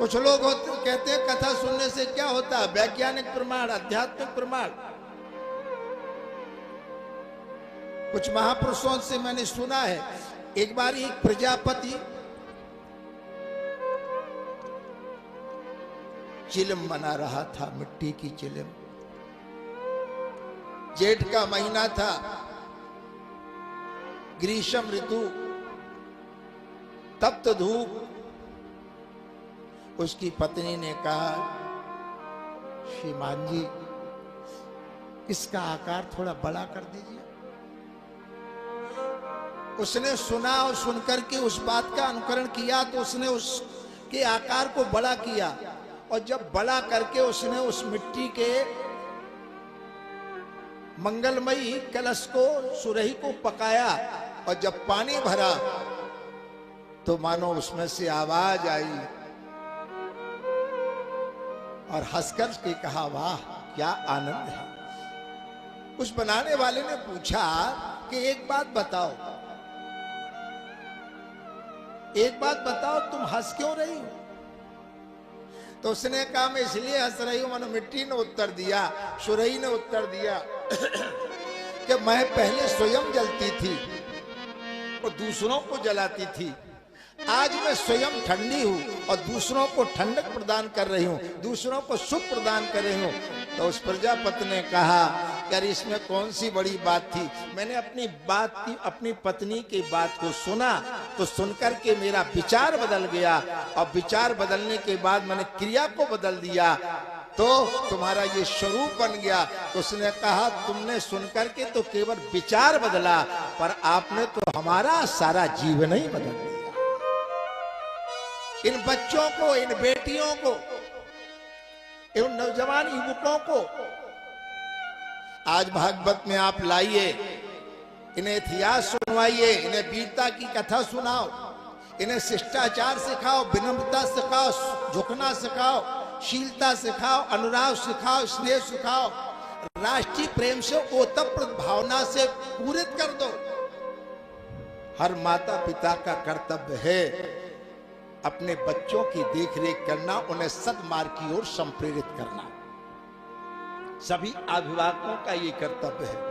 कुछ लोग कहते हैं कथा सुनने से क्या होता है, वैज्ञानिक प्रमाण, आध्यात्मिक प्रमाण। कुछ महापुरुषों से मैंने सुना है, एक बार एक प्रजापति चिलम बना रहा था, मिट्टी की चिलम। जेठ का महीना था, ग्रीष्म ऋतु, तप्त धूप। उसकी पत्नी ने कहा, श्रीमान जी इसका आकार थोड़ा बड़ा कर दीजिए। उसने सुना और सुनकर के उस बात का अनुकरण किया, तो उसने उसके आकार को बड़ा किया, और जब बड़ा करके उसने उस मिट्टी के मंगलमयी कलश को, सुरही को पकाया, और जब पानी भरा तो मानो उसमें से आवाज आई, और हंसकर के कहा, वाह क्या आनंद है। उस बनाने वाले ने पूछा कि एक बात बताओ, एक बात बताओ, तुम हंस क्यों रही हो? तो उसने कहा, मैं इसलिए हंस रही हूं, मानो मिट्टी ने उत्तर दिया, सुरही ने उत्तर दिया कि मैं पहले स्वयं जलती थी और दूसरों को जलाती थी, आज मैं स्वयं ठंडी हूं और दूसरों को ठंडक प्रदान कर रही हूं, दूसरों को सुख प्रदान कर रही हूं। तो उस प्रजापति ने कहा, यार इसमें कौन सी बड़ी बात थी, मैंने अपनी पत्नी की बात को सुना, तो सुनकर के मेरा विचार बदल गया, और विचार बदलने के बाद मैंने क्रिया को बदल दिया, तो तुम्हारा ये स्वरूप बन गया। तो उसने कहा, तुमने सुनकर के तो केवल विचार बदला, पर आपने तो हमारा सारा जीवन ही बदल दिया। इन बच्चों को, इन बेटियों को, इन नौजवान युवकों को आज भागवत में आप लाइए, इन्हें इतिहास सुनवाइए, इन्हें वीरता की कथा सुनाओ, इन्हें शिष्टाचार सिखाओ, विनम्रता सिखाओ, झुकना सिखाओ, शीलता सिखाओ, अनुराग सिखाओ, स्नेह सिखाओ, राष्ट्रीय प्रेम से, ओतप्रोत भावना से पूरित कर दो। हर माता पिता का कर्तव्य है अपने बच्चों की देखरेख करना, उन्हें सद्मार्ग की ओर संप्रेरित करना। सभी अभिभावकों का ये कर्तव्य है।